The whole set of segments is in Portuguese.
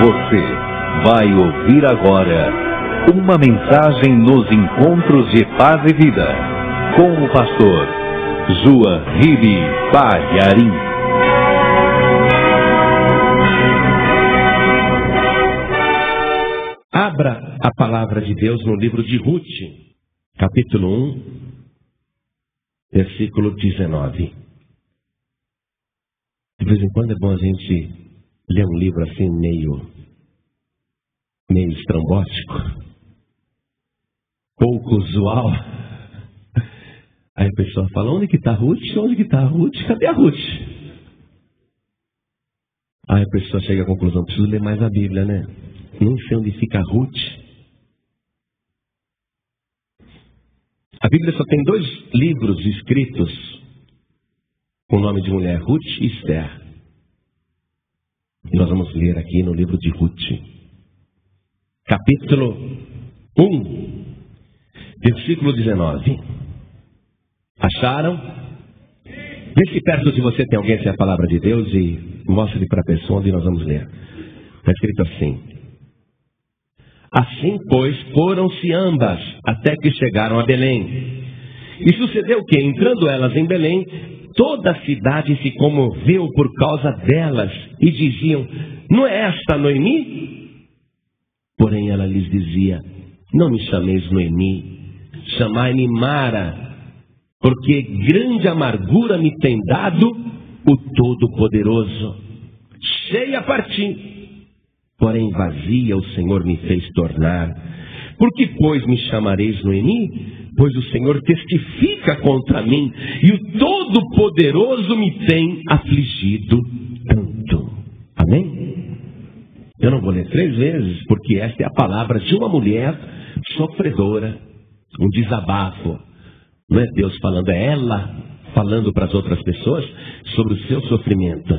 Você vai ouvir agora uma mensagem nos encontros de paz e vida com o pastor João Ribe Palharim. Abra a palavra de Deus no livro de Ruth, capítulo 1, versículo 19. De vez em quando é bom a gente ler um livro assim meio estrambótico, pouco usual. Aí a pessoa fala: onde que está Ruth? Onde que está Ruth? Cadê a Ruth? Aí a pessoa chega à conclusão: preciso ler mais a Bíblia, né? Não sei onde fica Ruth. A Bíblia só tem 2 livros escritos com o nome de mulher, Ruth e Esther. E nós vamos ler aqui no livro de Ruth, capítulo 1, versículo 19. Acharam? Vê se perto de você tem alguém sem a palavra de Deus e mostre para a pessoa onde nós vamos ler. Está escrito assim: assim, pois, foram-se ambas até que chegaram a Belém. E sucedeu que, entrando elas em Belém, toda a cidade se comoveu por causa delas e diziam: não é esta Noemi? Porém ela lhes dizia: não me chameis Noemi, chamai-me Mara, porque grande amargura me tem dado o Todo-Poderoso. Cheia parti, porém vazia o Senhor me fez tornar. Por que, pois, me chamareis Noemi? Pois o Senhor testifica contra mim, e o Todo-Poderoso me tem afligido tanto. Amém? Eu não vou ler 3 vezes, porque esta é a palavra de uma mulher sofredora, um desabafo. Não é Deus falando, é ela falando para as outras pessoas sobre o seu sofrimento.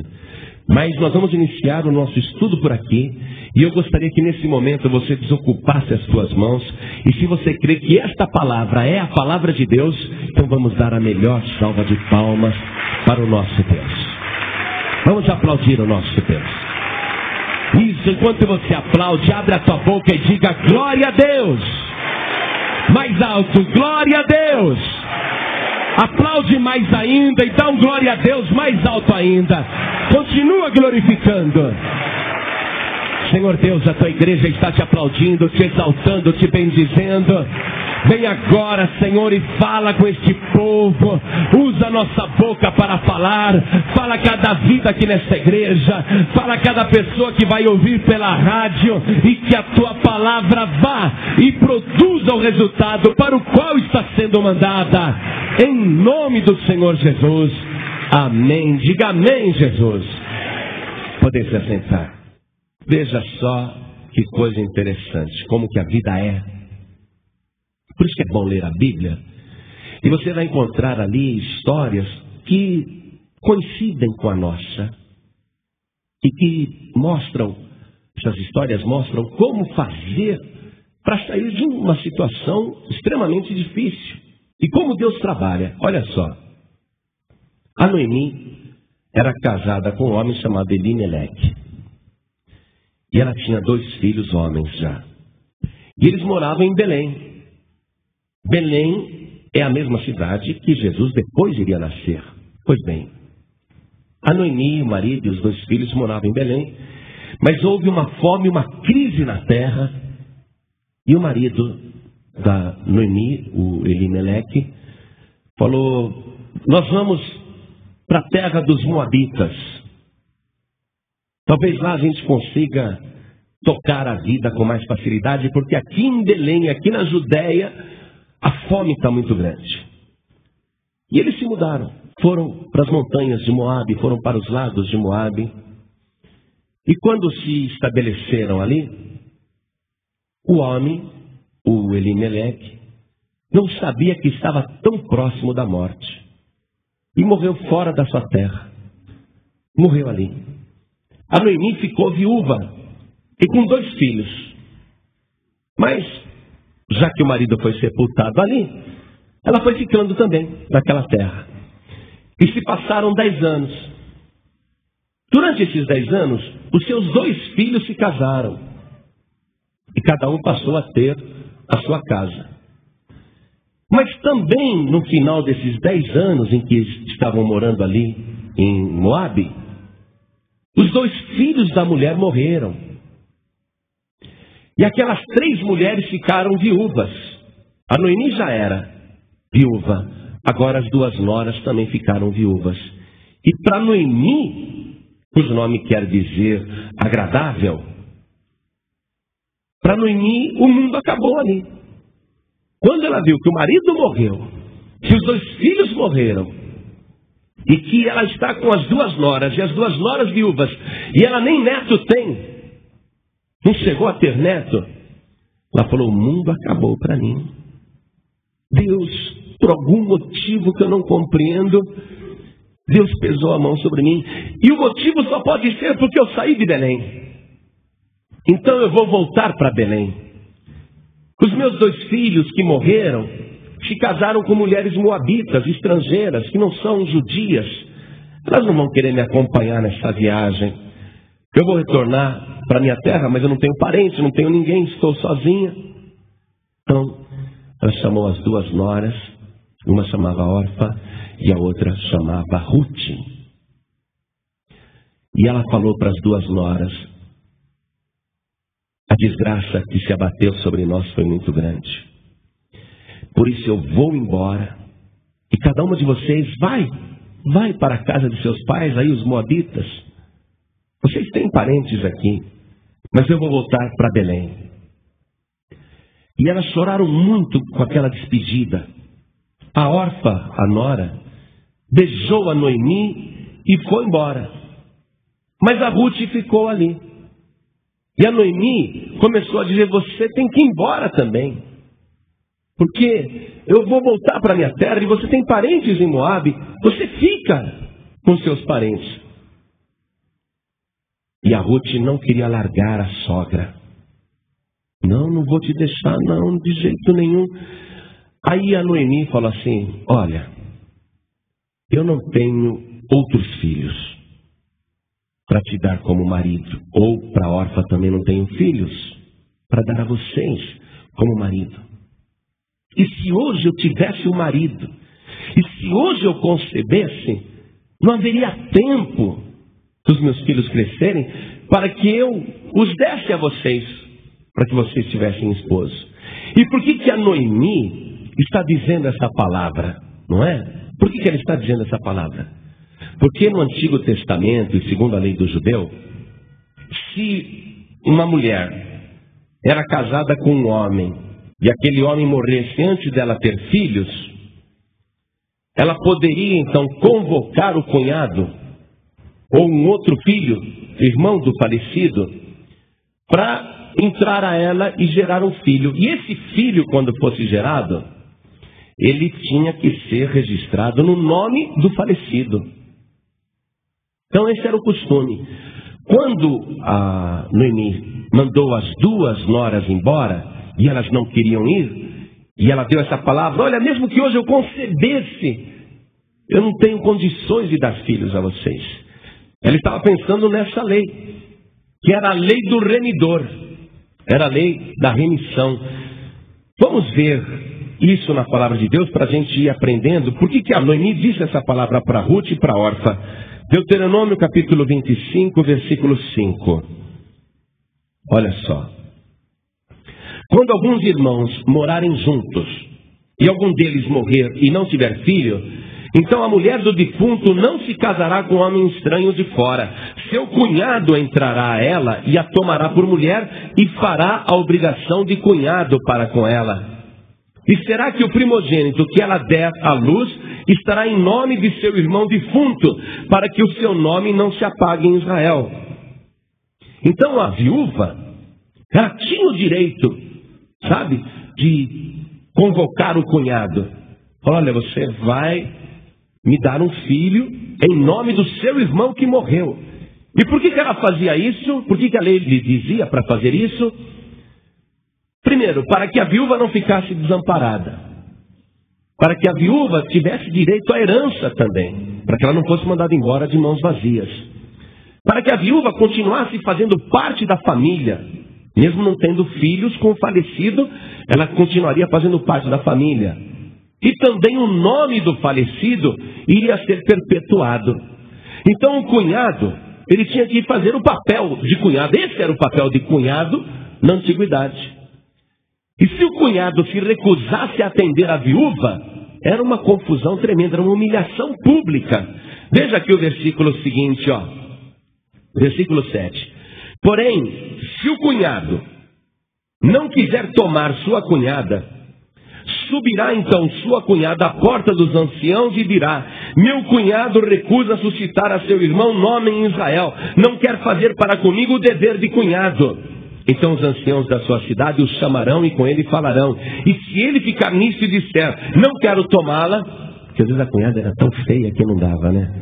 Mas nós vamos iniciar o nosso estudo por aqui, e eu gostaria que nesse momento você desocupasse as suas mãos, e se você crê que esta palavra é a palavra de Deus, então vamos dar a melhor salva de palmas para o nosso Deus. Vamos aplaudir o nosso Deus. Isso, enquanto você aplaude, abre a tua boca e diga: glória a Deus. Mais alto, glória a Deus. Aplaude mais ainda e dá um glória a Deus mais alto ainda. Continua glorificando. Senhor Deus, a tua igreja está te aplaudindo, te exaltando, te bendizendo. Vem agora, Senhor, e fala com este povo. Usa a nossa boca para falar. Fala a cada vida aqui nesta igreja. Fala a cada pessoa que vai ouvir pela rádio. E que a tua palavra vá e produza o resultado para o qual está sendo mandada. Em nome do Senhor Jesus. Amém. Diga amém, Jesus. Podem se assentar. Veja só que coisa interessante, como que a vida é. Por isso que é bom ler a Bíblia. E você vai encontrar ali histórias que coincidem com a nossa. E que mostram, essas histórias mostram como fazer para sair de uma situação extremamente difícil. E como Deus trabalha. Olha só. A Noemi era casada com um homem chamado Elimeleque. E ela tinha 2 filhos homens já. E eles moravam em Belém. Belém é a mesma cidade que Jesus depois iria nascer. Pois bem, a Noemi, o marido e os 2 filhos moravam em Belém. Mas houve uma fome, uma crise na terra. E o marido da Noemi, o Elimeleque, falou: nós vamos para a terra dos Moabitas. Talvez lá a gente consiga tocar a vida com mais facilidade, porque aqui em Belém, aqui na Judéia, a fome está muito grande. E eles se mudaram. Foram para as montanhas de Moabe, foram para os lados de Moabe. E quando se estabeleceram ali, o homem, o Elimeleque, não sabia que estava tão próximo da morte. E morreu fora da sua terra. Morreu ali. A Noemi ficou viúva e com 2 filhos. Mas, já que o marido foi sepultado ali, ela foi ficando também naquela terra. E se passaram 10 anos. Durante esses 10 anos, os seus 2 filhos se casaram. E cada um passou a ter a sua casa. Mas também, no final desses 10 anos em que estavam morando ali em Moabe, os 2 filhos da mulher morreram. E aquelas 3 mulheres ficaram viúvas. A Noemi já era viúva. Agora as 2 noras também ficaram viúvas. E para Noemi, cujo nome quer dizer agradável, para Noemi o mundo acabou ali. Quando ela viu que o marido morreu, que os 2 filhos morreram, e que ela está com as 2 noras, e as 2 noras viúvas, e ela nem neto tem, não chegou a ter neto, ela falou: o mundo acabou para mim. Deus, por algum motivo que eu não compreendo, Deus pesou a mão sobre mim. E o motivo só pode ser porque eu saí de Belém. Então eu vou voltar para Belém. Os meus 2 filhos que morreram se casaram com mulheres moabitas, estrangeiras, que não são judias. Elas não vão querer me acompanhar nessa viagem. Eu vou retornar para minha terra, mas eu não tenho parente, não tenho ninguém, estou sozinha. Então, ela chamou as 2 noras, uma chamava Orfa e a outra chamava Ruth. E ela falou para as 2 noras: a desgraça que se abateu sobre nós foi muito grande. Por isso eu vou embora. E cada uma de vocês vai para a casa de seus pais, aí os moabitas. Vocês têm parentes aqui, mas eu vou voltar para Belém. E elas choraram muito com aquela despedida. A Orfa, a nora, beijou a Noemi e foi embora. Mas a Ruth ficou ali. E a Noemi começou a dizer: você tem que ir embora também. Porque eu vou voltar para a minha terra e você tem parentes em Moabe. Você fica com seus parentes. E a Ruth não queria largar a sogra. Não vou te deixar, não, de jeito nenhum. Aí a Noemi falou assim: olha, eu não tenho outros filhos para te dar como marido. Ou para a órfã também não tenho filhos para dar a vocês como marido. E se hoje eu tivesse um marido, e se hoje eu concebesse, não haveria tempo dos meus filhos crescerem para que eu os desse a vocês, para que vocês tivessem esposo. E por que a Noemi está dizendo essa palavra? Não é? Por que ela está dizendo essa palavra? Porque no Antigo Testamento, e segundo a lei do judeu, se uma mulher era casada com um homem, e aquele homem morresse antes dela ter filhos, ela poderia então convocar o cunhado, ou um outro filho, irmão do falecido, para entrar a ela e gerar um filho. E esse filho, quando fosse gerado, ele tinha que ser registrado no nome do falecido. Então esse era o costume. Quando a Noemi mandou as 2 noras embora, e elas não queriam ir, e ela deu essa palavra: olha, mesmo que hoje eu concebesse, eu não tenho condições de dar filhos a vocês. Ela estava pensando nessa lei, que era a lei do remidor, era a lei da remissão. Vamos ver isso na palavra de Deus para a gente ir aprendendo. Por que a Noemi disse essa palavra para Ruth e para Orfa? Deuteronômio capítulo 25, versículo 5. Olha só. Quando alguns irmãos morarem juntos, e algum deles morrer e não tiver filho, então a mulher do defunto não se casará com homem estranho de fora. Seu cunhado entrará a ela e a tomará por mulher e fará a obrigação de cunhado para com ela. E será que o primogênito que ela der à luz estará em nome de seu irmão defunto, para que o seu nome não se apague em Israel. Então a viúva, ela tinha o direito, sabe, de convocar o cunhado. Olha, você vai me dar um filho em nome do seu irmão que morreu. E por que ela fazia isso? Por que a lei lhe dizia para fazer isso? Primeiro, para que a viúva não ficasse desamparada. Para que a viúva tivesse direito à herança também. Para que ela não fosse mandada embora de mãos vazias. para que a viúva continuasse fazendo parte da família. Mesmo não tendo filhos com o falecido, ela continuaria fazendo parte da família. E também o nome do falecido iria ser perpetuado. Então o cunhado, ele tinha que fazer o papel de cunhado. Esse era o papel de cunhado na antiguidade. E se o cunhado se recusasse a atender a viúva, era uma confusão tremenda, era uma humilhação pública. Veja aqui o versículo seguinte, ó. Versículo 7. Porém, se o cunhado não quiser tomar sua cunhada, subirá então sua cunhada à porta dos anciãos e dirá: meu cunhado recusa suscitar a seu irmão nome em Israel, não quer fazer para comigo o dever de cunhado. Então os anciãos da sua cidade o chamarão e com ele falarão. E se ele ficar nisso e disser: não quero tomá-la, porque às vezes a cunhada era tão feia que não dava, né?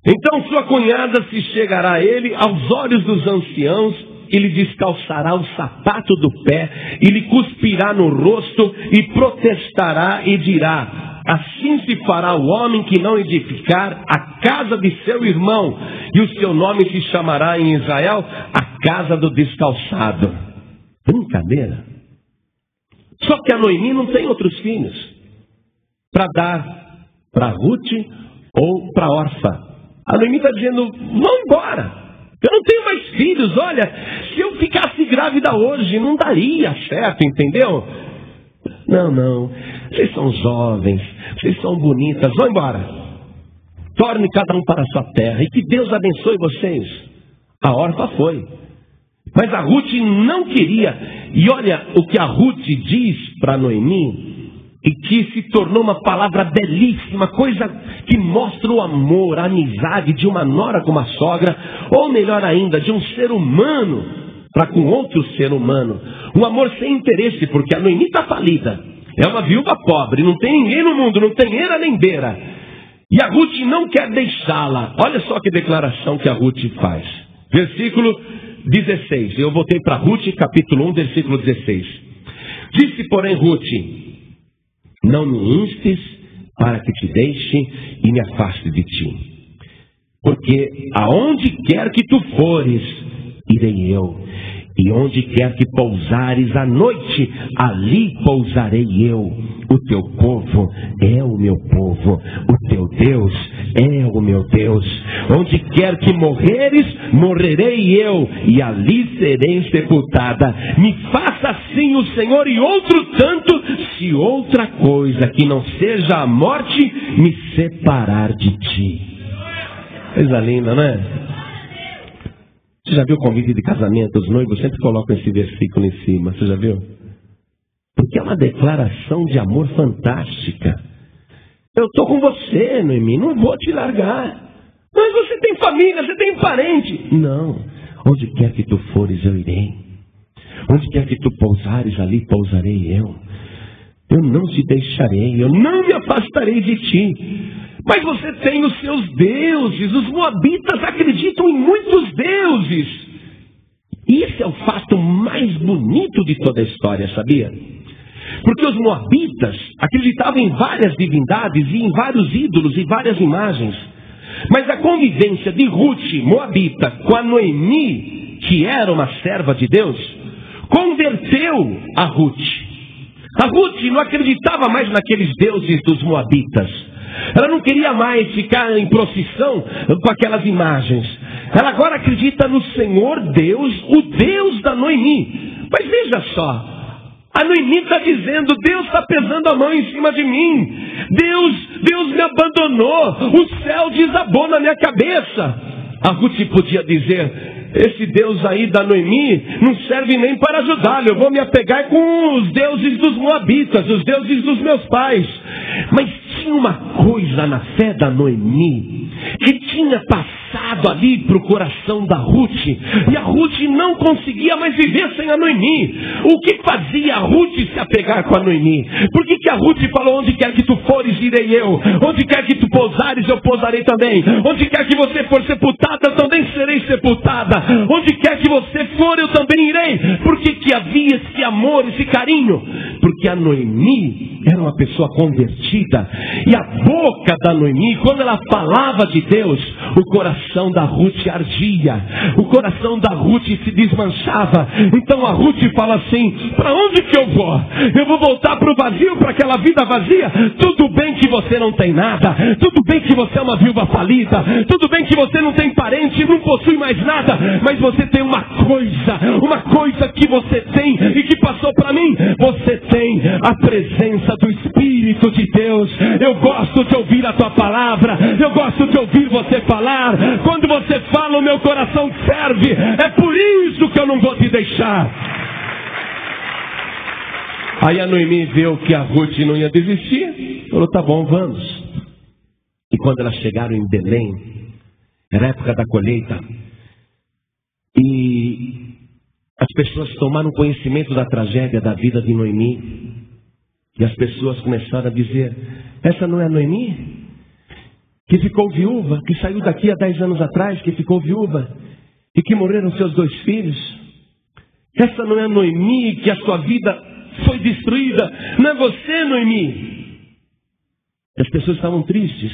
Então sua cunhada se chegará a ele aos olhos dos anciãos, e lhe descalçará o sapato do pé, e lhe cuspirá no rosto, e protestará e dirá: assim se fará o homem que não edificar a casa de seu irmão, e o seu nome se chamará em Israel a casa do descalçado. Brincadeira. Só que a Noemi não tem outros filhos para dar para Ruth ou para Orfa. A Noemi está dizendo: vão embora, eu não tenho mais filhos. Olha, se eu ficasse grávida hoje, não daria certo, entendeu? Não, vocês são jovens, vocês são bonitas, vão embora. Torne cada um para a sua terra, e que Deus abençoe vocês. A Orfa foi, mas a Ruth não queria. E olha o que a Ruth diz para Noemi, e que se tornou uma palavra belíssima, coisa que mostra o amor, a amizade de uma nora com uma sogra, ou melhor ainda, de um ser humano para com outro ser humano. Um amor sem interesse, porque a Noemi está falida. É uma viúva pobre, não tem ninguém no mundo, não tem eira nem beira. E a Ruth não quer deixá-la. Olha só que declaração que a Ruth faz. Versículo 16. Eu voltei para Ruth, capítulo 1, versículo 16. Disse, porém, Ruth: não me instes para que te deixe e me afaste de ti. Porque aonde quer que tu fores, irei eu. E onde quer que pousares à noite, ali pousarei eu. O teu povo é o meu povo, o teu Deus é o meu Deus. Onde quer que morreres, morrerei eu, e ali serei sepultada. Me faça assim o Senhor e outro tanto, se outra coisa que não seja a morte me separar de ti. Coisa linda, não é? Você já viu o convite de casamento? Os noivos sempre colocam esse versículo em cima. Você já viu? Porque é uma declaração de amor fantástica. Eu estou com você, Noemi, não vou te largar. Mas você tem família, você tem parente. Não. Onde quer que tu fores, eu irei. Onde quer que tu pousares, ali pousarei eu. Eu não te deixarei, eu não me afastarei de ti. Mas você tem os seus deuses. Os moabitas acreditam em muitos deuses. E esse é o fato mais bonito de toda a história, sabia? Porque os moabitas acreditavam em várias divindades e em vários ídolos e várias imagens. Mas a convivência de Ruth, moabita, com a Noemi, que era uma serva de Deus, converteu a Ruth. A Ruth não acreditava mais naqueles deuses dos moabitas. Ela não queria mais ficar em procissão com aquelas imagens. Ela agora acredita no Senhor Deus, o Deus da Noemi. Mas veja só, a Noemi está dizendo: Deus está pesando a mão em cima de mim. Deus me abandonou. O céu desabou na minha cabeça. A Ruth podia dizer: esse Deus aí da Noemi não serve nem para ajudá-lo. Eu vou me apegar com os deuses dos moabitas, os deuses dos meus pais. Mas tinha uma coisa na fé da Noemi que tinha passado passado ali para o coração da Ruth. E a Ruth não conseguia mais viver sem a Noemi. O que fazia a Ruth se apegar com a Noemi? Por que a Ruth falou: onde quer que tu fores, irei eu. Onde quer que tu pousares, eu pousarei também. Onde quer que você for sepultada, eu também serei sepultada. Onde quer que você for, eu também irei. Por que havia esse amor, esse carinho? Porque a Noemi era uma pessoa convertida. E a boca da Noemi, quando ela falava de Deus, o coração da Ruth ardia. O coração da Ruth se desmanchava. Então a Ruth fala assim: para onde que eu vou? Eu vou voltar para o vazio, para aquela vida vazia? Tudo bem que você não tem nada. Tudo bem que você é uma viúva falida. Tudo bem que você não tem parente, não possui mais nada. Mas você tem uma coisa que você tem e que passou para mim. Você tem a presença do Espírito de Deus. Eu gosto de ouvir a tua palavra. Eu gosto de ouvir você falar. Quando você fala, o meu coração ferve. É por isso que eu não vou te deixar. Aí a Noemi viu que a Ruth não ia desistir. Falou: tá bom, vamos. E quando elas chegaram em Belém, era a época da colheita, e as pessoas tomaram conhecimento da tragédia da vida de Noemi. E as pessoas começaram a dizer: essa não é a Noemi? Que ficou viúva, que saiu daqui há 10 anos atrás, que ficou viúva, e que morreram seus 2 filhos? Essa não é a Noemi, que a sua vida foi destruída? Não é você, Noemi? As pessoas estavam tristes.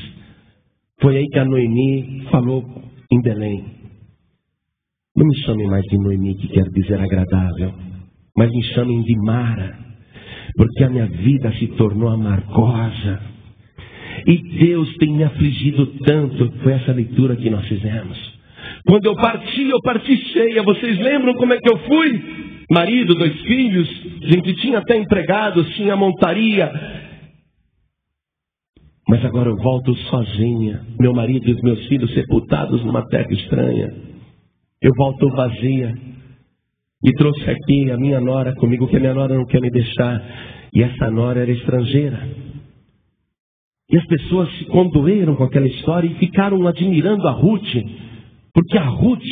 Foi aí que a Noemi falou em Belém: não me chamem mais de Noemi, que quer dizer agradável, mas me chamem de Mara, porque a minha vida se tornou amargosa. E Deus tem me afligido tanto. Foi essa leitura que nós fizemos. Quando eu parti cheia. Vocês lembram como é que eu fui? Marido, 2 filhos, a gente tinha até empregados, tinha montaria. Mas agora eu volto sozinha. Meu marido e os meus filhos sepultados numa terra estranha. Eu volto vazia. E trouxe aqui a minha nora comigo, que a minha nora não quer me deixar. E essa nora era estrangeira. E as pessoas se condoeram com aquela história e ficaram admirando a Ruth. Porque a Ruth,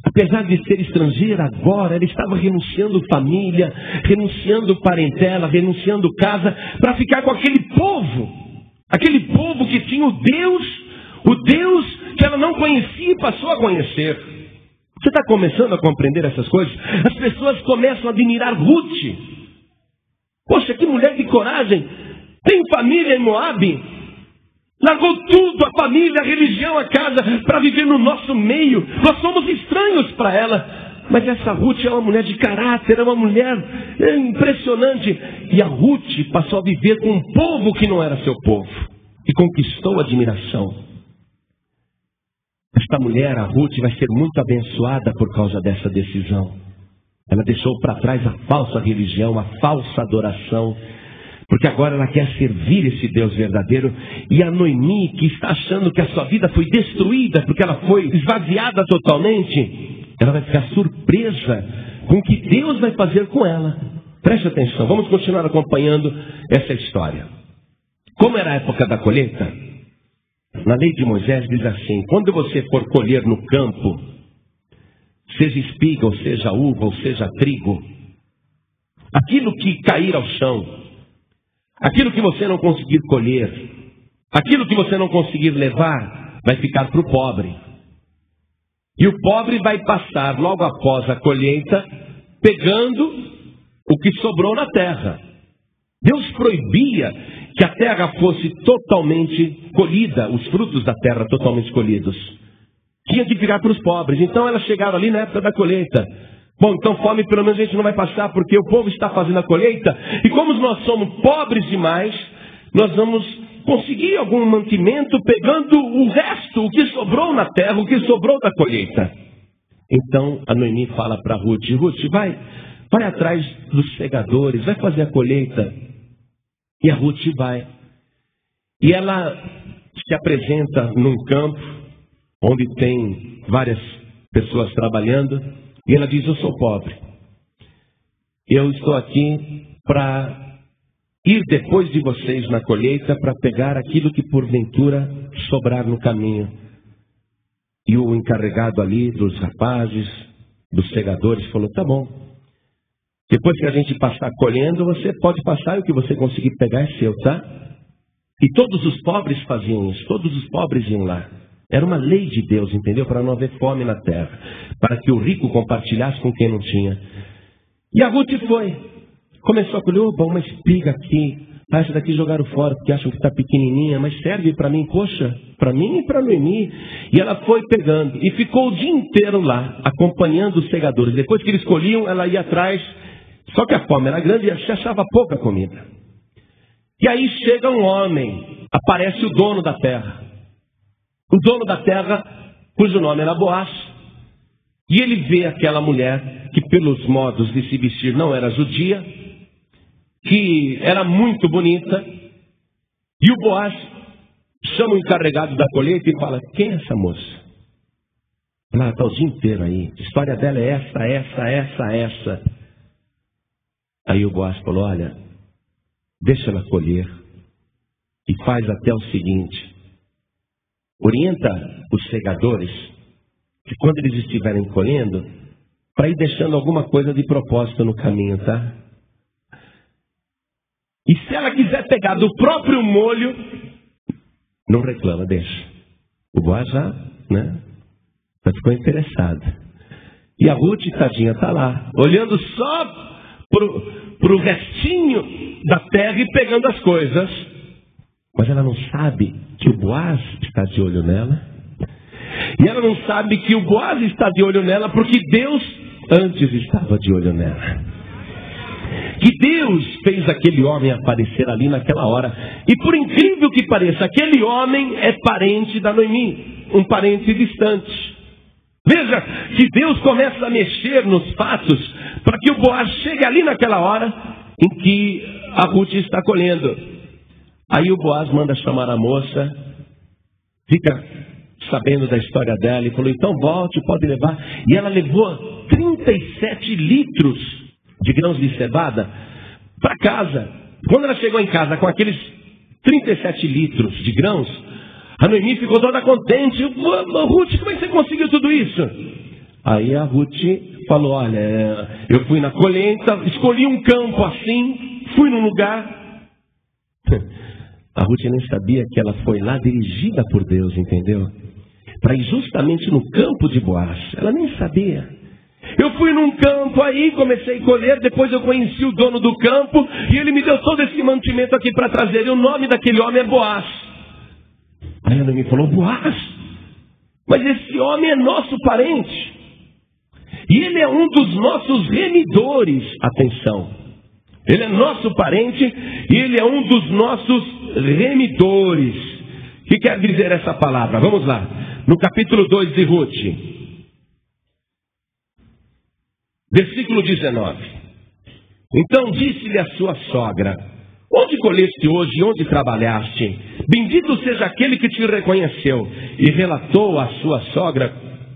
apesar de ser estrangeira agora, ela estava renunciando família, renunciando parentela, renunciando casa, para ficar com aquele povo. Aquele povo que tinha o Deus que ela não conhecia e passou a conhecer. Você está começando a compreender essas coisas? As pessoas começam a admirar Ruth. Poxa, que mulher de coragem! Tem família em Moabe. Largou tudo, a família, a religião, a casa, para viver no nosso meio. Nós somos estranhos para ela. Mas essa Ruth é uma mulher de caráter, é uma mulher impressionante. E a Ruth passou a viver com um povo que não era seu povo. E conquistou a admiração. Esta mulher, a Ruth, vai ser muito abençoada por causa dessa decisão. Ela deixou para trás a falsa religião, a falsa adoração. Porque agora ela quer servir esse Deus verdadeiro. E a Noemi, que está achando que a sua vida foi destruída, porque ela foi esvaziada totalmente, ela vai ficar surpresa com o que Deus vai fazer com ela. Preste atenção, vamos continuar acompanhando essa história. Como era a época da colheita, na lei de Moisés diz assim: quando você for colher no campo, seja espiga, ou seja uva, ou seja trigo, aquilo que cair ao chão, aquilo que você não conseguir colher, aquilo que você não conseguir levar, vai ficar para o pobre. E o pobre vai passar logo após a colheita, pegando o que sobrou na terra. Deus proibia que a terra fosse totalmente colhida, os frutos da terra totalmente colhidos. Tinha que ficar para os pobres. Então elas chegaram ali na época da colheita. Bom, então fome pelo menos a gente não vai passar, porque o povo está fazendo a colheita. E como nós somos pobres demais, nós vamos conseguir algum mantimento pegando o resto, o que sobrou na terra, o que sobrou da colheita. Então a Noemi fala para Ruth: Ruth, vai atrás dos segadores, vai fazer a colheita. E a Ruth vai. E ela se apresenta num campo onde tem várias pessoas trabalhando. E ela diz: eu sou pobre. Eu estou aqui para ir depois de vocês na colheita, para pegar aquilo que porventura sobrar no caminho. E o encarregado ali dos rapazes, dos segadores, falou, tá bom. Depois que a gente passar colhendo, você pode passar e o que você conseguir pegar é seu, tá? E todos os pobres faziam isso, todos os pobres iam lá. Era uma lei de Deus, entendeu? Para não haver fome na terra. Para que o rico compartilhasse com quem não tinha. E a Ruth foi. Começou a colher, uma espiga aqui. Ah, essa daqui jogaram fora porque acham que está pequenininha, mas serve para mim, poxa, para mim e para Noemi. E ela foi pegando e ficou o dia inteiro lá, acompanhando os segadores. Depois que eles colhiam, ela ia atrás. Só que a fome era grande e se achava pouca comida. E aí chega um homem, aparece o dono da terra. O dono da terra, cujo nome era Boaz. E ele vê aquela mulher que pelos modos de se vestir não era judia, que era muito bonita. E o Boaz chama o encarregado da colheita e fala, quem é essa moça? Ela está o dia inteiro aí. A história dela é essa. Aí o Boaz falou, olha, deixa ela colher. E faz até o seguinte, orienta os segadores, que quando eles estiverem colhendo, para ir deixando alguma coisa de propósito no caminho, tá? E se ela quiser pegar do próprio molho, não reclama, deixa. O Boaz já, já ficou interessado. E a Ruth, tadinha, está lá, olhando só pro restinho da terra e pegando as coisas. Mas ela não sabe que o Boaz está de olho nela. E ela não sabe que o Boaz está de olho nela porque Deus antes estava de olho nela. Que Deus fez aquele homem aparecer ali naquela hora. E por incrível que pareça, aquele homem é parente da Noemi, um parente distante. Veja que Deus começa a mexer nos fatos para que o Boaz chegue ali naquela hora em que a Ruth está colhendo. Aí o Boaz manda chamar a moça, fica sabendo da história dela e falou, então volte, pode levar. E ela levou 37 litros de grãos de cevada para casa. Quando ela chegou em casa com aqueles 37 litros de grãos, a Noemi ficou toda contente. Ruth, como é que você conseguiu tudo isso? Aí a Ruth falou, olha, eu fui na colheita, escolhi um campo assim, fui num lugar. A Ruth nem sabia que ela foi lá dirigida por Deus, entendeu? Para ir justamente no campo de Boaz. Ela nem sabia. Eu fui num campo aí, comecei a colher, depois eu conheci o dono do campo e ele me deu todo esse mantimento aqui para trazer. E o nome daquele homem é Boaz. Aí ela me falou, Boaz? Mas esse homem é nosso parente. E ele é um dos nossos remidores. Atenção. Ele é nosso parente e ele é um dos nossos remidores. O que quer dizer essa palavra? Vamos lá. No capítulo 2 de Ruth. Versículo 19. Então disse-lhe a sua sogra, onde colheste hoje e onde trabalhaste? Bendito seja aquele que te reconheceu. E relatou à sua sogra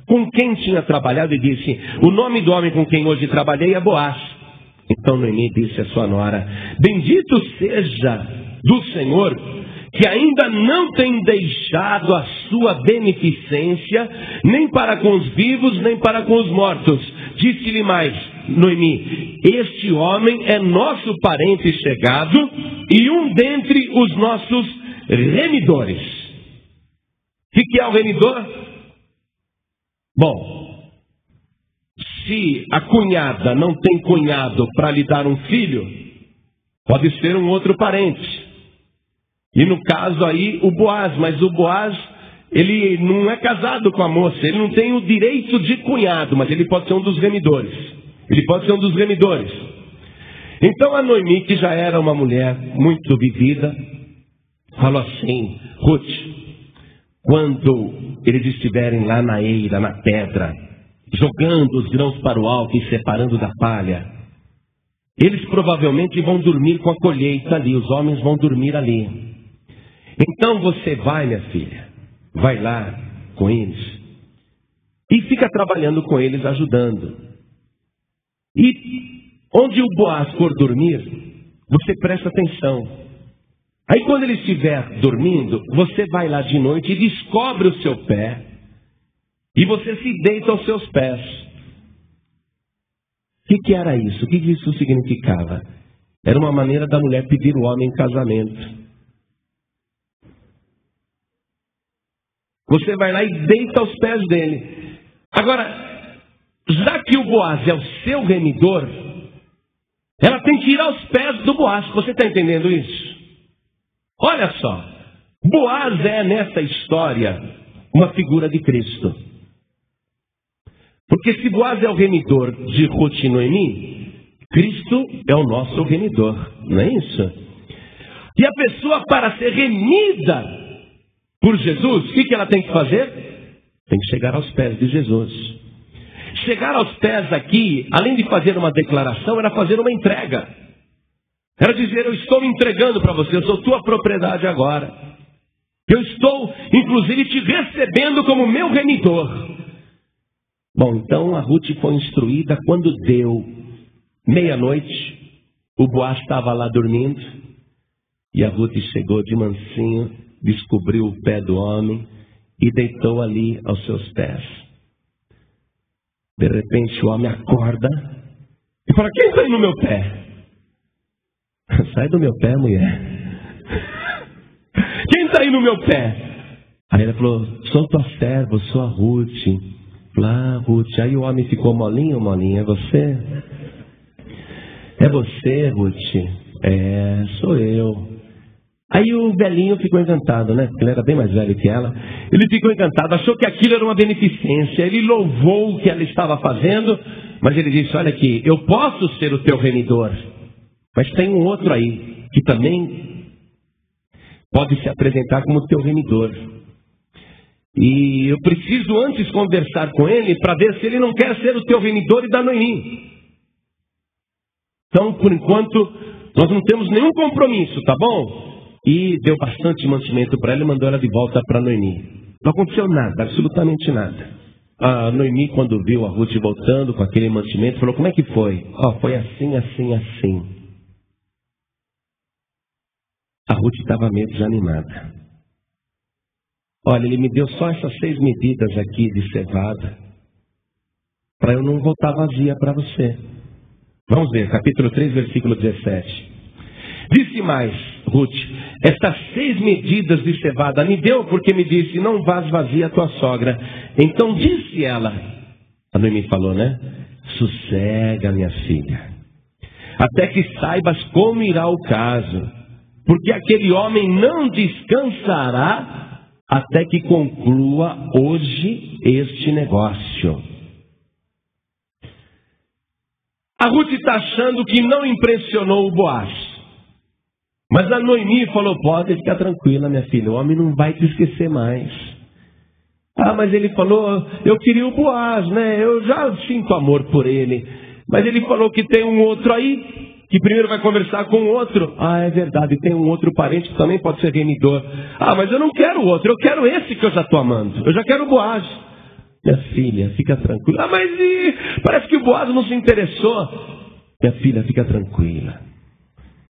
com quem tinha trabalhado e disse, o nome do homem com quem hoje trabalhei é Boaz. Então Noemi disse à sua nora, bendito seja do Senhor, que ainda não tem deixado a sua beneficência, nem para com os vivos, nem para com os mortos. Disse-lhe mais, Noemi, este homem é nosso parente chegado e um dentre os nossos remidores. O que é o remidor? Bom, se a cunhada não tem cunhado para lhe dar um filho, pode ser um outro parente. E no caso aí, o Boaz, mas o Boaz, ele não é casado com a moça, ele não tem o direito de cunhado, mas ele pode ser um dos remidores. Ele pode ser um dos remidores. Então a Noemi, que já era uma mulher muito vivida, falou assim, Ruth, quando eles estiverem lá na eira, na pedra, jogando os grãos para o alto e separando da palha, eles provavelmente vão dormir com a colheita ali, os homens vão dormir ali. Então você vai, minha filha, vai lá com eles e fica trabalhando com eles, ajudando. E onde o Boaz for dormir, você presta atenção. Aí quando ele estiver dormindo, você vai lá de noite e descobre o seu pé e você se deita aos seus pés. O que era isso? O que isso significava? Era uma maneira da mulher pedir o homem em casamento. Você vai lá e deita aos pés dele. Agora, já que o Boaz é o seu remidor, ela tem que ir aos pés do Boaz. Você está entendendo isso? Olha só. Boaz é, nessa história, uma figura de Cristo. Porque se Boaz é o remidor de Ruth e Noemi, Cristo é o nosso remidor. Não é isso? E a pessoa, para ser remida por Jesus, o que ela tem que fazer? Tem que chegar aos pés de Jesus. Chegar aos pés aqui, além de fazer uma declaração, era fazer uma entrega. Era dizer, eu estou me entregando para você, eu sou tua propriedade agora. Eu estou, inclusive, te recebendo como meu remidor. Bom, então a Ruth foi instruída. Quando deu meia-noite, o Boaz estava lá dormindo, e a Ruth chegou de mansinho, descobriu o pé do homem e deitou ali aos seus pés. De repente o homem acorda e fala, quem está aí no meu pé? Sai do meu pé, mulher. Quem está aí no meu pé? Aí ela falou, sou tua serva, sou a Ruth. Lá, Ruth. Aí o homem ficou molinho, molinho, é você? É você, Ruth? É, sou eu. Aí o velhinho ficou encantado, né? Porque ele era bem mais velho que ela. Ele ficou encantado, achou que aquilo era uma beneficência. Ele louvou o que ela estava fazendo, mas ele disse, olha aqui, eu posso ser o teu remidor, mas tem um outro aí, que também pode se apresentar como teu remidor. E eu preciso antes conversar com ele para ver se ele não quer ser o teu remidor e da Noemi. Então, por enquanto, nós não temos nenhum compromisso, tá bom? E deu bastante mantimento para ela e mandou ela de volta para Noemi. Não aconteceu nada, absolutamente nada. A Noemi, quando viu a Ruth voltando com aquele mantimento, falou, como é que foi? Foi assim, assim, assim. A Ruth estava meio desanimada. Olha, ele me deu só essas 6 medidas aqui de cevada, para eu não voltar vazia para você. Vamos ver, capítulo 3, versículo 17. Disse mais, Ruth, estas 6 medidas de cevada me deu, porque me disse, não vás vazia a tua sogra. Então disse ela, a Noemi falou, né? Sossega, minha filha, até que saibas como irá o caso, porque aquele homem não descansará até que conclua hoje este negócio. A Ruth está achando que não impressionou o Boaz. Mas a Noemi falou, pode ficar tranquila, minha filha, o homem não vai te esquecer mais. Mas ele falou, eu queria o Boaz, né? Eu já sinto amor por ele. Mas ele falou que tem um outro aí, que primeiro vai conversar com o outro. É verdade, tem um outro parente que também pode ser remidor. Mas eu não quero o outro, eu quero esse que eu já estou amando. Eu já quero o Boaz. Minha filha, fica tranquila. Mas parece que o Boaz não se interessou. Minha filha, fica tranquila.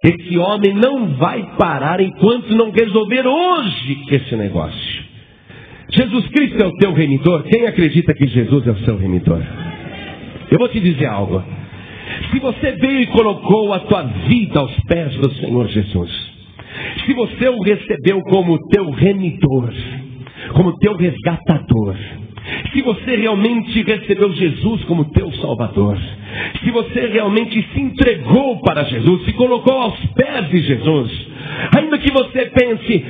Esse homem não vai parar enquanto não resolver hoje esse negócio. Jesus Cristo é o teu remidor? Quem acredita que Jesus é o seu remidor? Eu vou te dizer algo. Se você veio e colocou a tua vida aos pés do Senhor Jesus, se você o recebeu como teu remidor, como teu resgatador, se você realmente recebeu Jesus como teu Salvador, se você realmente se entregou para Jesus, se colocou aos pés de Jesus, ainda que você pense,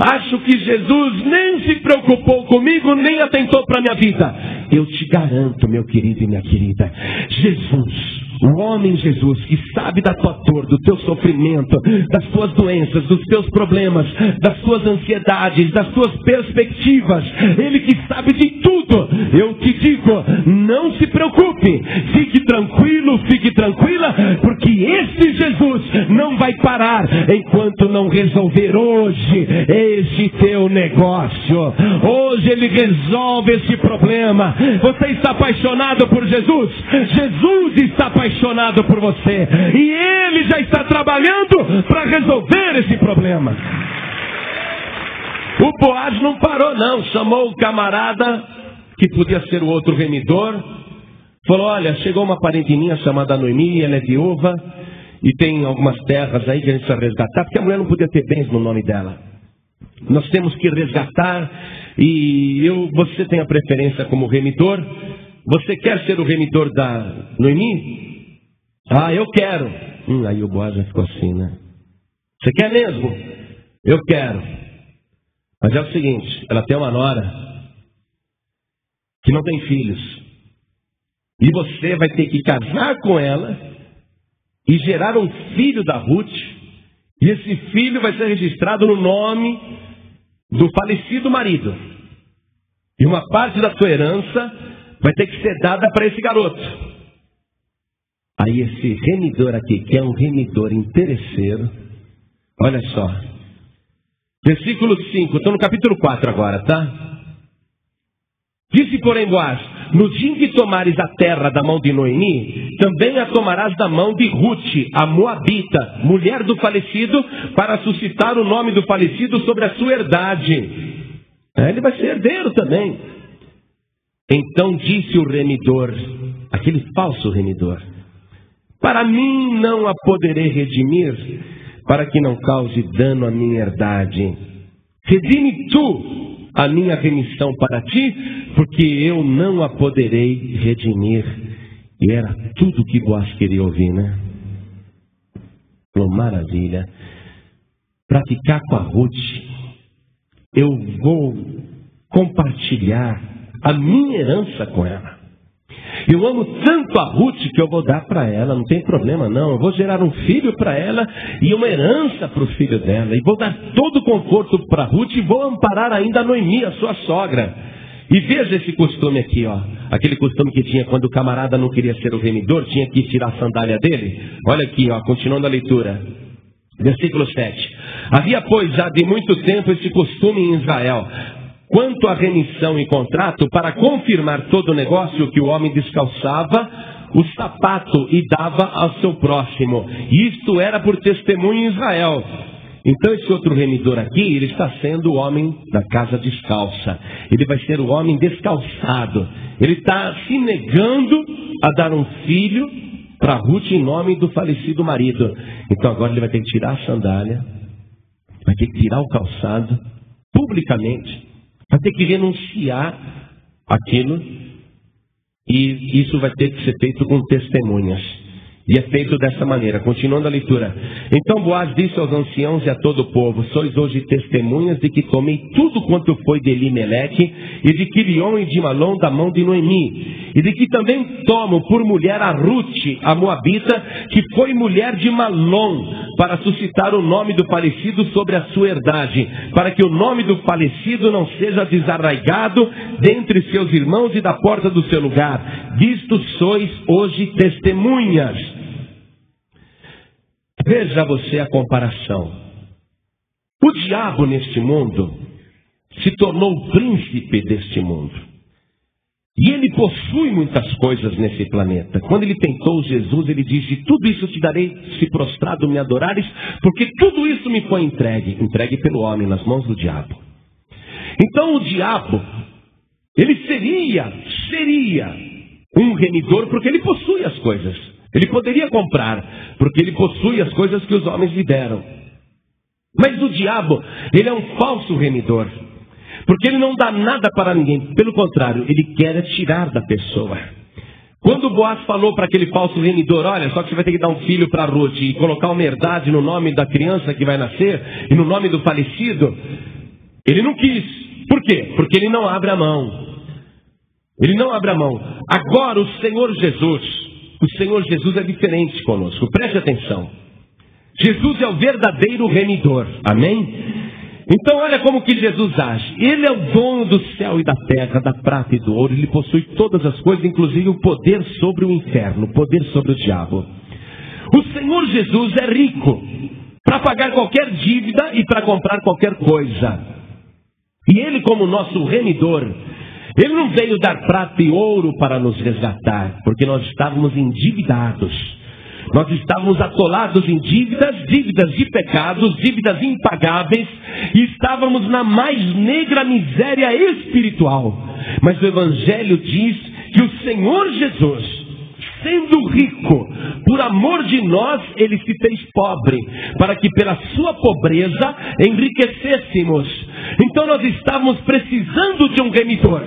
acho que Jesus nem se preocupou comigo, nem atentou para a minha vida. Eu te garanto, meu querido e minha querida, Jesus, o homem Jesus, que sabe da tua dor, do teu sofrimento, das tuas doenças, dos teus problemas, das tuas ansiedades, das tuas perspectivas, Ele que sabe de tudo, eu te digo, não se preocupe, fique tranquilo, fique tranquila, porque esse Jesus não vai parar enquanto não resolver hoje esse teu negócio. Hoje Ele resolve esse problema. Você está apaixonado por Jesus? Jesus está apaixonado por você. E Ele já está trabalhando para resolver esse problema. O Boaz não parou não. Chamou o camarada que podia ser o outro remidor, falou: olha, chegou uma parente minha chamada Noemi, ela é viúva, e tem algumas terras aí que a gente precisa resgatar, porque a mulher não podia ter bens no nome dela. Nós temos que resgatar, e você tem a preferência como remidor. Você quer ser o remidor da Noemi? Ah, eu quero. Aí o Boaz já ficou assim, né? Você quer mesmo? Eu quero. Mas é o seguinte, ela tem uma nora que não tem filhos. E você vai ter que casar com ela e gerar um filho da Ruth. E esse filho vai ser registrado no nome do falecido marido. E uma parte da sua herança vai ter que ser dada para esse garoto. Aí esse remidor aqui, que é um remidor interesseiro, olha só. Versículo 5, estou no capítulo 4 agora, tá? Disse, porém, Boaz: no dia em que tomares a terra da mão de Noemi, também a tomarás da mão de Ruth, a Moabita, mulher do falecido, para suscitar o nome do falecido sobre a sua herdade. Ele vai ser herdeiro também. Então disse o remidor, aquele falso remidor: para mim não a poderei redimir, para que não cause dano à minha herdade. Redime tu a minha remissão para ti, porque eu não a poderei redimir. E era tudo que Boaz queria ouvir, né? Falou: maravilha, para ficar com a Ruth, eu vou compartilhar a minha herança com ela. Eu amo tanto a Ruth que eu vou dar para ela, não tem problema não. Eu vou gerar um filho para ela e uma herança para o filho dela. E vou dar todo o conforto para Ruth e vou amparar ainda a Noemi, a sua sogra. E veja esse costume aqui, ó. Aquele costume que tinha quando o camarada não queria ser o remidor, tinha que tirar a sandália dele. Olha aqui, ó, continuando a leitura. Versículo 7. Havia, pois, já de muito tempo esse costume em Israel. Quanto à remissão e contrato, para confirmar todo o negócio, que o homem descalçava o sapato e dava ao seu próximo. Isto era por testemunho em Israel. Então esse outro remidor aqui, ele está sendo o homem da casa descalça. Ele vai ser o homem descalçado. Ele está se negando a dar um filho para Ruth em nome do falecido marido. Então agora ele vai ter que tirar a sandália, vai ter que tirar o calçado, publicamente. Vai ter que renunciar aquilo, e isso vai ter que ser feito com testemunhas. E é feito dessa maneira, continuando a leitura. Então Boaz disse aos anciãos e a todo o povo: sois hoje testemunhas de que tomei tudo quanto foi de Elimeleque e de Quilion e de Malom da mão de Noemi, e de que também tomo por mulher a Ruth, a Moabita, que foi mulher de Malom, para suscitar o nome do falecido sobre a sua herdade, para que o nome do falecido não seja desarraigado dentre seus irmãos e da porta do seu lugar. Disto sois hoje testemunhas. Veja você a comparação. O diabo neste mundo se tornou o príncipe deste mundo. E ele possui muitas coisas nesse planeta. Quando ele tentou Jesus, ele disse: tudo isso te darei se prostrado me adorares, porque tudo isso me foi entregue pelo homem nas mãos do diabo. Então o diabo, ele seria um remidor, porque ele possui as coisas. Ele poderia comprar, porque ele possui as coisas que os homens lhe deram. Mas o diabo, ele é um falso remidor, porque ele não dá nada para ninguém. Pelo contrário, ele quer tirar da pessoa. Quando Boaz falou para aquele falso remidor: olha, só que você vai ter que dar um filho para Ruth e colocar uma herdade no nome da criança que vai nascer e no nome do falecido, ele não quis. Por quê? Porque ele não abre a mão. Ele não abre a mão. Agora o Senhor Jesus é diferente conosco. Preste atenção. Jesus é o verdadeiro remidor. Amém? Então olha como que Jesus age. Ele é o dono do céu e da terra, da prata e do ouro. Ele possui todas as coisas, inclusive o poder sobre o inferno, o poder sobre o diabo. O Senhor Jesus é rico para pagar qualquer dívida e para comprar qualquer coisa. E ele, como nosso remidor, ele não veio dar prata e ouro para nos resgatar, porque nós estávamos endividados. Nós estávamos atolados em dívidas de pecados, dívidas impagáveis, e estávamos na mais negra miséria espiritual. Mas o Evangelho diz que o Senhor Jesus, sendo rico, por amor de nós, Ele se fez pobre, para que pela sua pobreza enriquecêssemos. Então nós estávamos precisando de um remidor.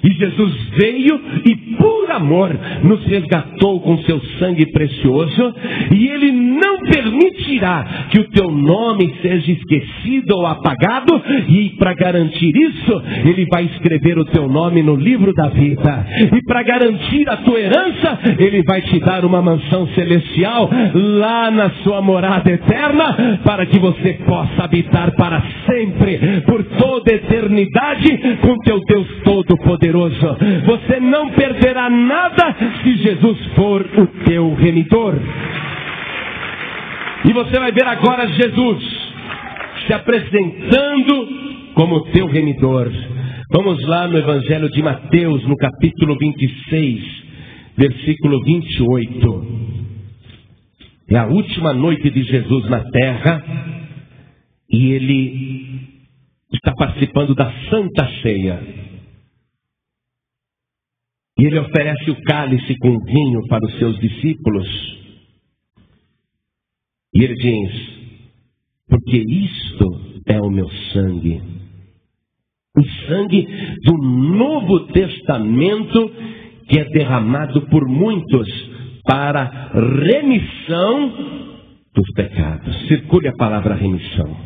E Jesus veio e por amor nos resgatou com seu sangue precioso. E Ele não permitirá que o teu nome seja esquecido ou apagado. E para garantir isso, Ele vai escrever o teu nome no livro da vida. E para garantir a tua herança, Ele vai te dar uma mansão celestial lá na sua morada eterna, para que você possa habitar para sempre, por toda a eternidade, com teu Deus Todo-Poderoso. Você não perderá nada se Jesus for o teu remidor. E você vai ver agora Jesus se apresentando como teu remidor. Vamos lá no Evangelho de Mateus, no capítulo 26, versículo 28. É a última noite de Jesus na terra e Ele está participando da Santa Ceia. E Ele oferece o cálice com vinho para os seus discípulos. E Ele diz: porque isto é o meu sangue. O sangue do Novo Testamento, que é derramado por muitos para remissão dos pecados. Circule a palavra remissão.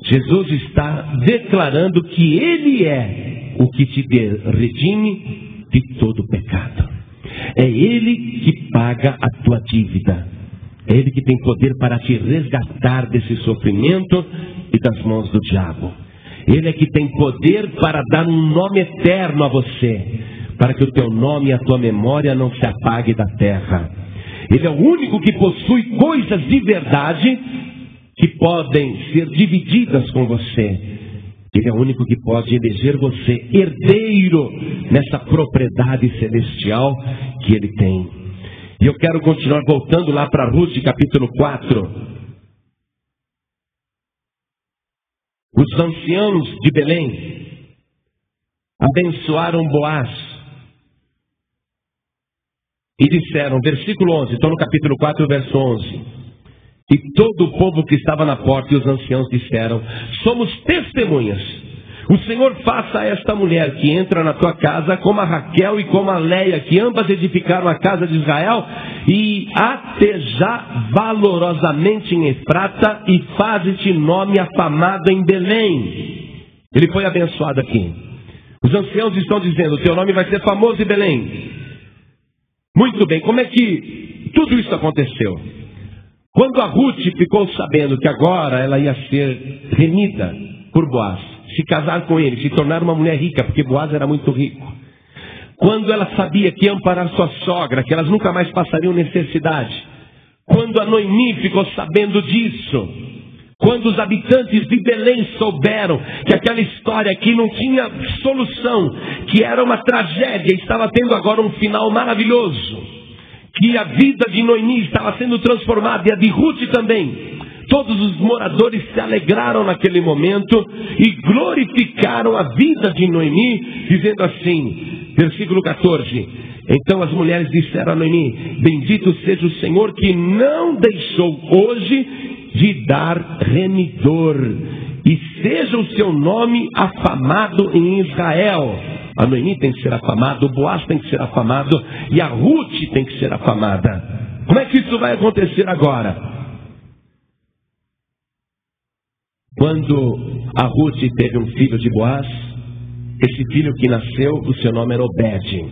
Jesus está declarando que Ele é o que te redime de todo pecado. É Ele que paga a tua dívida. É Ele que tem poder para te resgatar desse sofrimento e das mãos do diabo. Ele é que tem poder para dar um nome eterno a você, para que o teu nome e a tua memória não se apague da terra. Ele é o único que possui coisas de verdade que podem ser divididas com você. Ele é o único que pode eleger você herdeiro nessa propriedade celestial que Ele tem. E eu quero continuar voltando lá para Ruth, capítulo 4. Os anciãos de Belém abençoaram Boaz e disseram, versículo 11, estou no capítulo 4, verso 11. E todo o povo que estava na porta e os anciãos disseram: somos testemunhas. O Senhor faça a esta mulher que entra na tua casa como a Raquel e como a Leia, que ambas edificaram a casa de Israel, e ateja valorosamente em Efrata, e faze-te nome afamado em Belém. Ele foi abençoado aqui. Os anciãos estão dizendo: teu nome vai ser famoso em Belém. Muito bem, como é que tudo isso aconteceu? Quando a Ruth ficou sabendo que agora ela ia ser remida por Boaz, se casar com ele, se tornar uma mulher rica, porque Boaz era muito rico. Quando ela sabia que ia amparar sua sogra, que elas nunca mais passariam necessidade. Quando a Noemi ficou sabendo disso. Quando os habitantes de Belém souberam que aquela história aqui não tinha solução, que era uma tragédia, estava tendo agora um final maravilhoso. Que a vida de Noemi estava sendo transformada, e a de Ruth também. Todos os moradores se alegraram naquele momento e glorificaram a vida de Noemi, dizendo assim, versículo 14: então as mulheres disseram a Noemi: bendito seja o Senhor que não deixou hoje de dar remidor, e seja o seu nome afamado em Israel. A Noemi tem que ser afamada, o Boaz tem que ser afamado, e a Ruth tem que ser afamada. Como é que isso vai acontecer agora? Quando a Ruth teve um filho de Boaz, esse filho que nasceu, o seu nome era Obed.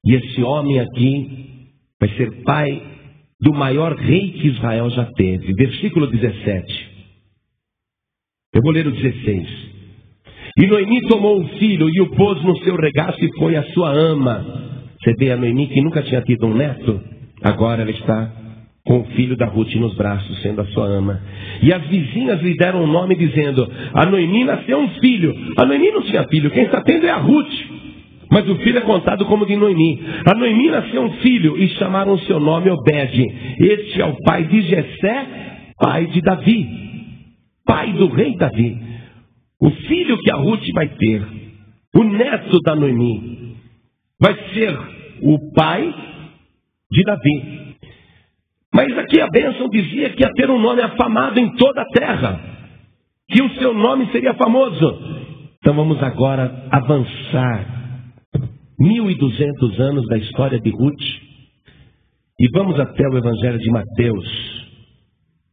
E esse homem aqui vai ser pai do maior rei que Israel já teve. Versículo 17. Eu vou ler o 16. E Noemi tomou um filho e o pôs no seu regaço e foi a sua ama. Você vê a Noemi que nunca tinha tido um neto, agora ela está com o filho da Ruth nos braços, sendo a sua ama. E as vizinhas lhe deram um nome dizendo: a Noemi nasceu um filho. A Noemi não tinha filho, quem está tendo é a Ruth. Mas o filho é contado como de Noemi. A Noemi nasceu um filho e chamaram o seu nome Obed. Este é o pai de Jessé, pai de Davi, pai do rei Davi. O filho que a Ruth vai ter o neto da Noemi, vai ser o pai de Davi. Mas aqui a bênção dizia que ia ter um nome afamado em toda a terra, que o seu nome seria famoso. Então vamos agora avançar 1.200 anos da história de Ruth e vamos até o Evangelho de Mateus.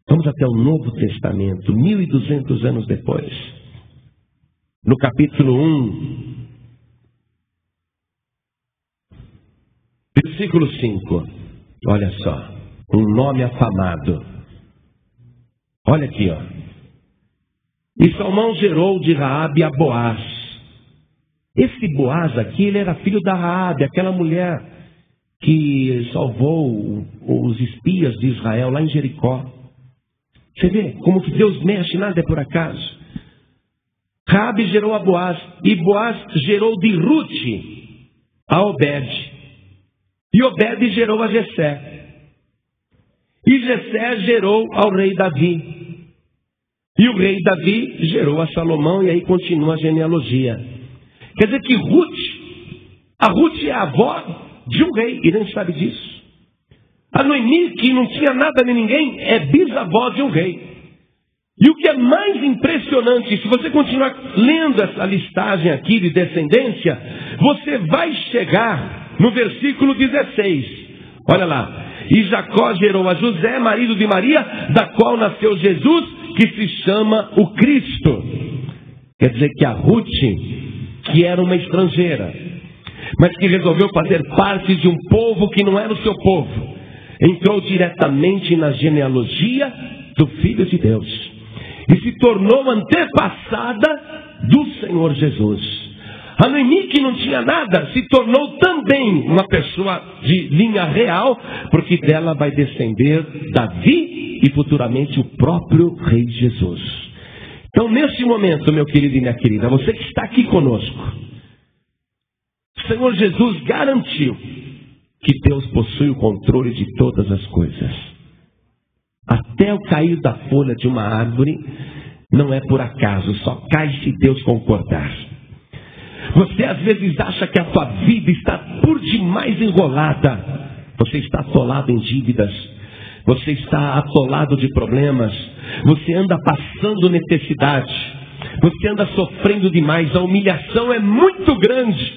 Vamos até o Novo Testamento, 1.200 anos depois. No capítulo 1, versículo 5. Olha só, um nome afamado. Olha aqui, ó. E Salmão gerou de Raabe a Boaz. Esse Boaz aqui, ele era filho da Raabe, aquela mulher que salvou os espias de Israel lá em Jericó. Você vê como que Deus mexe, nada é por acaso. Raabe gerou a Boaz, e Boaz gerou de Ruth a Obed. E Obed gerou a Jessé. E Jessé gerou ao rei Davi. E o rei Davi gerou a Salomão, e aí continua a genealogia. Quer dizer que a Ruth é a avó de um rei, e nem sabe disso. A Noemi, que não tinha nada nem ninguém, é bisavó de um rei. E o que é mais impressionante, se você continuar lendo essa listagem aqui de descendência, você vai chegar no versículo 16. Olha lá. E Jacó gerou a José, marido de Maria, da qual nasceu Jesus, que se chama o Cristo. Quer dizer que a Ruth, que era uma estrangeira, mas que resolveu fazer parte de um povo que não era o seu povo, entrou diretamente na genealogia do Filho de Deus e se tornou antepassada do Senhor Jesus. A Noemi, que não tinha nada, se tornou também uma pessoa de linha real, porque dela vai descender Davi e futuramente o próprio Rei Jesus. Então, neste momento, meu querido e minha querida, você que está aqui conosco, o Senhor Jesus garantiu que Deus possui o controle de todas as coisas. Até o cair da folha de uma árvore não é por acaso, só cai se Deus concordar. Você às vezes acha que a sua vida está por demais enrolada. Você está atolado em dívidas. Você está atolado de problemas. Você anda passando necessidade. Você anda sofrendo demais. A humilhação é muito grande.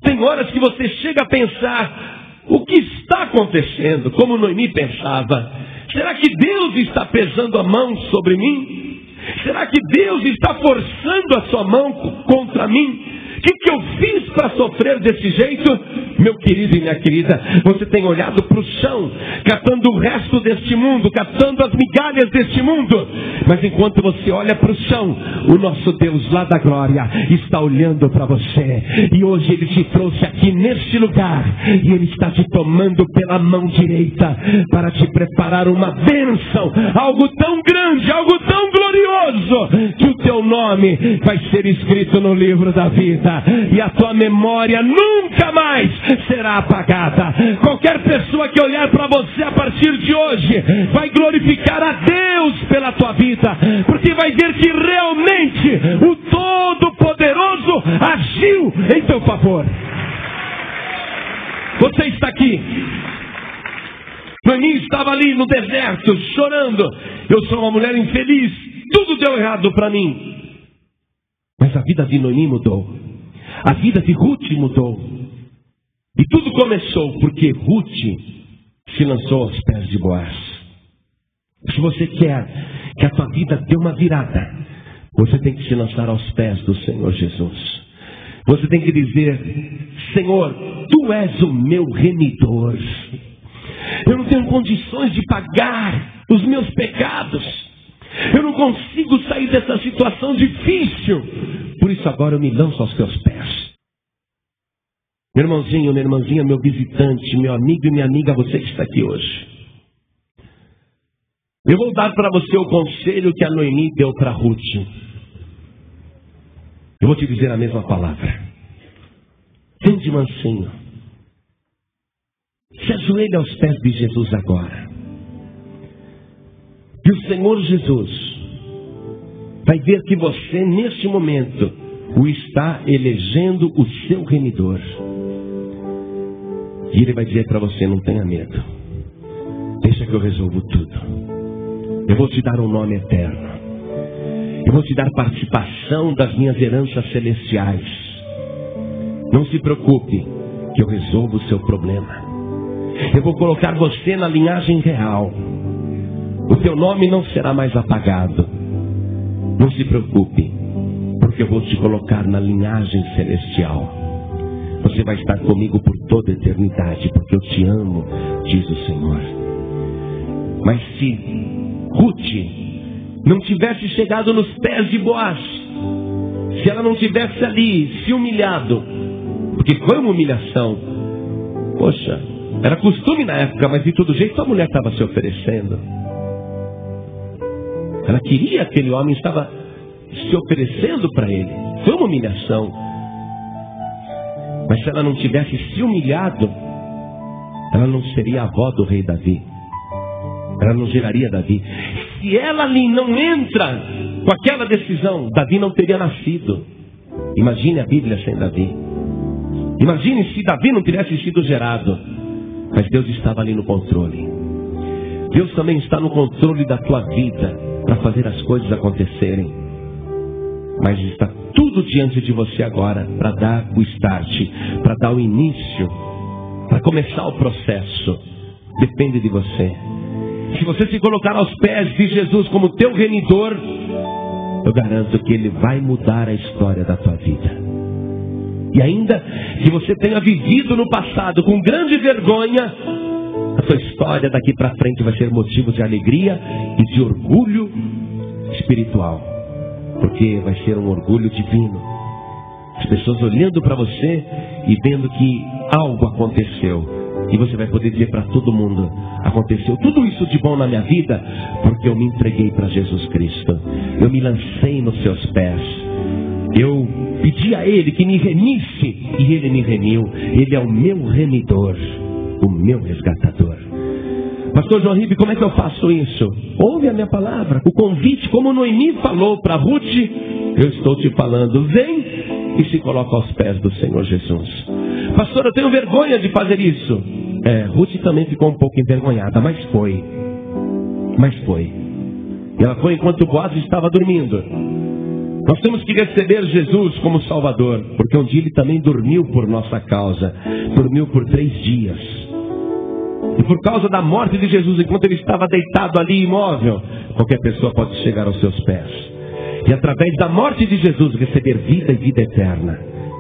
Tem horas que você chega a pensar: o que está acontecendo? Como Noemi pensava. Será que Deus está pesando a mão sobre mim? Será que Deus está forçando a sua mão contra mim? O que eu fiz para sofrer desse jeito? Meu querido e minha querida, você tem olhado para o chão, catando o resto deste mundo, catando as migalhas deste mundo. Mas enquanto você olha para o chão, o nosso Deus lá da glória está olhando para você. E hoje Ele te trouxe aqui neste lugar. E Ele está te tomando pela mão direita para te preparar uma bênção. Algo tão grande, algo tão glorioso, que o teu nome vai ser escrito no livro da vida. E a tua memória nunca mais será apagada. Qualquer pessoa que olhar para você a partir de hoje vai glorificar a Deus pela tua vida, porque vai ver que realmente o Todo-Poderoso agiu em teu favor. Você está aqui. Noemi estava ali no deserto chorando. Eu sou uma mulher infeliz, tudo deu errado para mim. Mas a vida de Noemi mudou. A vida de Ruth mudou. E tudo começou porque Ruth se lançou aos pés de Boaz. Se você quer que a tua vida dê uma virada, você tem que se lançar aos pés do Senhor Jesus. Você tem que dizer: Senhor, Tu és o meu remidor. Eu não tenho condições de pagar os meus pecados. Eu não consigo sair dessa situação difícil. Por isso agora eu me lanço aos teus pés. Meu irmãozinho, minha irmãzinha, meu visitante, meu amigo e minha amiga, você que está aqui hoje. Eu vou dar para você o conselho que a Noemi deu para Ruth. Eu vou te dizer a mesma palavra. Vem de mansinho. Se ajoelha aos pés de Jesus agora. E o Senhor Jesus vai ver que você, neste momento, o está elegendo o seu remidor. E Ele vai dizer para você: não tenha medo, deixa que eu resolvo tudo. Eu vou te dar um nome eterno. Eu vou te dar participação das minhas heranças celestiais. Não se preocupe, que eu resolvo o seu problema. Eu vou colocar você na linhagem real. O teu nome não será mais apagado. Não se preocupe, porque eu vou te colocar na linhagem celestial. Você vai estar comigo por toda a eternidade, porque eu te amo, diz o Senhor. Mas se Ruth não tivesse chegado nos pés de Boaz, se ela não tivesse ali se humilhado, porque foi uma humilhação, poxa, era costume na época, mas de todo jeito a mulher estava se oferecendo. Ela queria aquele homem, estava se oferecendo para ele. Foi uma humilhação. Mas se ela não tivesse se humilhado, ela não seria a avó do rei Davi. Ela não geraria Davi. Se ela ali não entra com aquela decisão, Davi não teria nascido. Imagine a Bíblia sem Davi. Imagine se Davi não tivesse sido gerado. Mas Deus estava ali no controle. Deus também está no controle da tua vida, para fazer as coisas acontecerem. Mas está tudo diante de você agora, para dar o start, para dar o início, para começar o processo. Depende de você. Se você se colocar aos pés de Jesus como teu remidor, eu garanto que Ele vai mudar a história da tua vida. E ainda que você tenha vivido no passado com grande vergonha, a tua história daqui para frente vai ser motivo de alegria e de orgulho espiritual. Porque vai ser um orgulho divino. As pessoas olhando para você e vendo que algo aconteceu. E você vai poder dizer para todo mundo: aconteceu tudo isso de bom na minha vida porque eu me entreguei para Jesus Cristo. Eu me lancei nos seus pés. Eu pedi a Ele que me remisse e Ele me remiu. Ele é o meu remidor, o meu resgatador. Pastor João Ribe, como é que eu faço isso? Ouve a minha palavra, o convite, como Noemi falou para Ruth, eu estou te falando: vem e se coloca aos pés do Senhor Jesus. Pastor, eu tenho vergonha de fazer isso. Ruth também ficou um pouco envergonhada, mas foi. E ela foi enquanto Boaz estava dormindo. Nós temos que receber Jesus como Salvador, porque um dia Ele também dormiu por nossa causa. Dormiu por 3 dias. E por causa da morte de Jesus, enquanto Ele estava deitado ali imóvel, qualquer pessoa pode chegar aos seus pés. E através da morte de Jesus receber vida e vida eterna.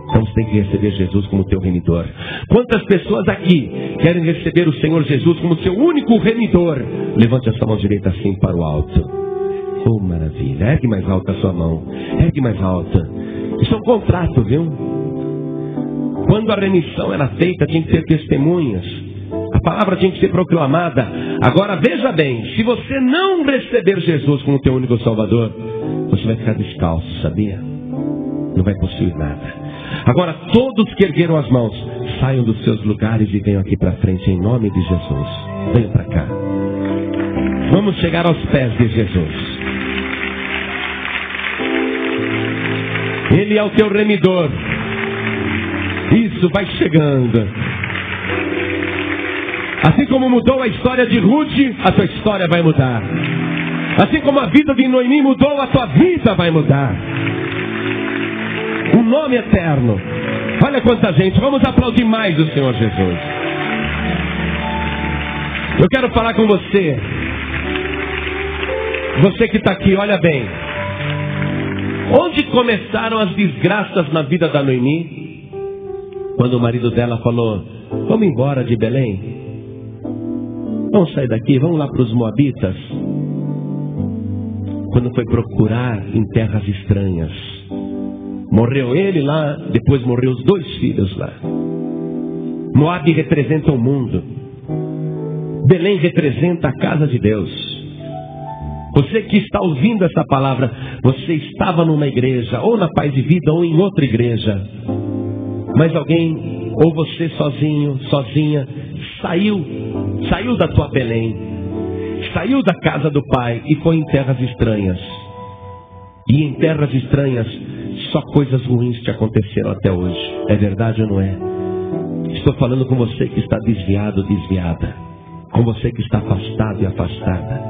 Então você tem que receber Jesus como teu remidor. Quantas pessoas aqui querem receber o Senhor Jesus como seu único remidor? Levante a sua mão direita assim para o alto. Oh, maravilha. Ergue mais alta a sua mão. Ergue mais alta. Isso é um contrato, viu? Quando a remissão era feita, tinha que ter testemunhas. A palavra tinha que ser proclamada. Agora veja bem, se você não receber Jesus como teu único Salvador, você vai ficar descalço, sabia? Não vai possuir nada. Agora todos que ergueram as mãos, saiam dos seus lugares e venham aqui para frente em nome de Jesus. Venham para cá. Vamos chegar aos pés de Jesus. Ele é o teu remidor. Isso, vai chegando. Assim como mudou a história de Ruth, a tua história vai mudar. Assim como a vida de Noemi mudou, a tua vida vai mudar. Um nome eterno. Olha quanta gente. Vamos aplaudir mais o Senhor Jesus. Eu quero falar com você. Você que está aqui, olha bem. Onde começaram as desgraças na vida da Noemi? Quando o marido dela falou: vamos embora de Belém. Vamos sair daqui, vamos lá para os Moabitas. Quando foi procurar em terras estranhas. Morreu ele lá, depois morreu os 2 filhos lá. Moabe representa o mundo. Belém representa a casa de Deus. Você que está ouvindo essa palavra, você estava numa igreja, ou na Paz de Vida, ou em outra igreja. Mas alguém, ou você sozinho, sozinha, saiu da tua Belém, saiu da casa do Pai e foi em terras estranhas. E em terras estranhas só coisas ruins te aconteceram até hoje. É verdade ou não é? Estou falando com você que está desviado, desviada. Com você que está afastado e afastada.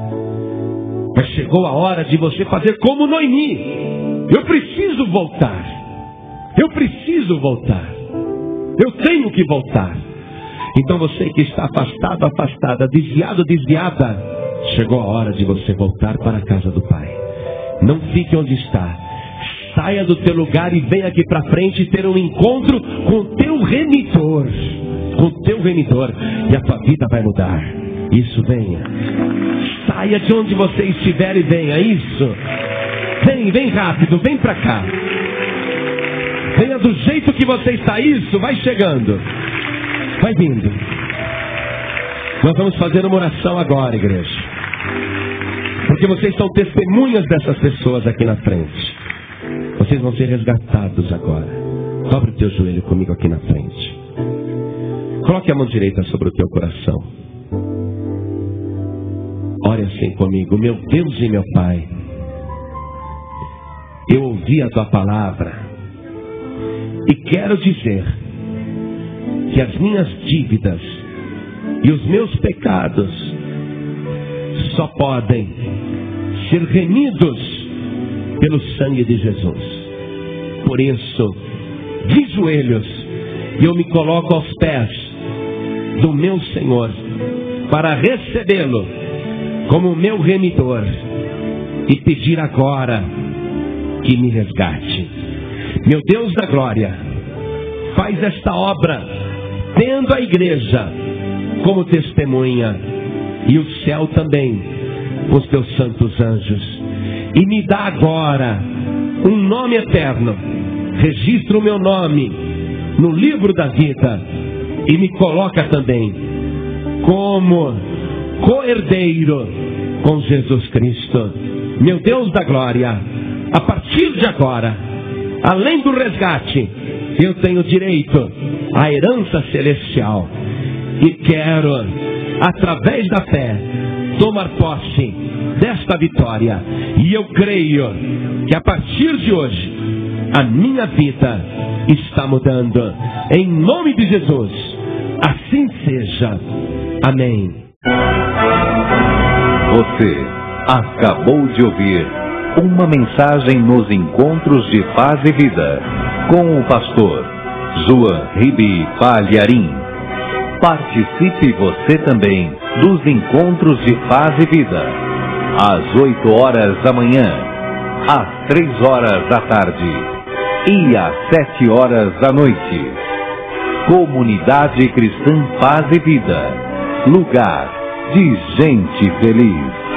Mas chegou a hora de você fazer como Noemi. Eu preciso voltar. Eu preciso voltar. Eu tenho que voltar. Então você que está afastado, afastada, desviado, desviada, chegou a hora de você voltar para a casa do Pai. Não fique onde está. Saia do teu lugar e venha aqui para frente ter um encontro com o teu remidor. Com o teu remidor. E a tua vida vai mudar. Isso, venha. Saia de onde você estiver e venha. Isso. Vem rápido, vem para cá. Venha do jeito que você está. Isso, vai chegando. Vai vindo. Nós vamos fazer uma oração agora, igreja. Porque vocês são testemunhas dessas pessoas aqui na frente. Vocês vão ser resgatados agora. Dobre o teu joelho comigo aqui na frente. Coloque a mão direita sobre o teu coração. Ore assim comigo. Meu Deus e meu Pai, eu ouvi a tua palavra e quero dizer que as minhas dívidas e os meus pecados só podem ser remidos pelo sangue de Jesus. Por isso, de joelhos, eu me coloco aos pés do meu Senhor para recebê-lo como meu remidor e pedir agora que me resgate. Meu Deus da glória, faz esta obra tendo a igreja como testemunha e o céu também com os teus santos anjos. E me dá agora um nome eterno. Registra o meu nome no livro da vida e me coloca também como co-herdeiro com Jesus Cristo. Meu Deus da glória, a partir de agora, além do resgate, eu tenho direito à herança celestial. E quero, através da fé, tomar posse desta vitória. E eu creio que a partir de hoje, a minha vida está mudando. Em nome de Jesus, assim seja. Amém. Você acabou de ouvir uma mensagem nos Encontros de Paz e Vida, com o pastor João Ribe Palharim. Participe você também dos Encontros de Paz e Vida, às 8 horas da manhã, às 3 horas da tarde e às 7 horas da noite. Comunidade Cristã Paz e Vida, lugar de gente feliz.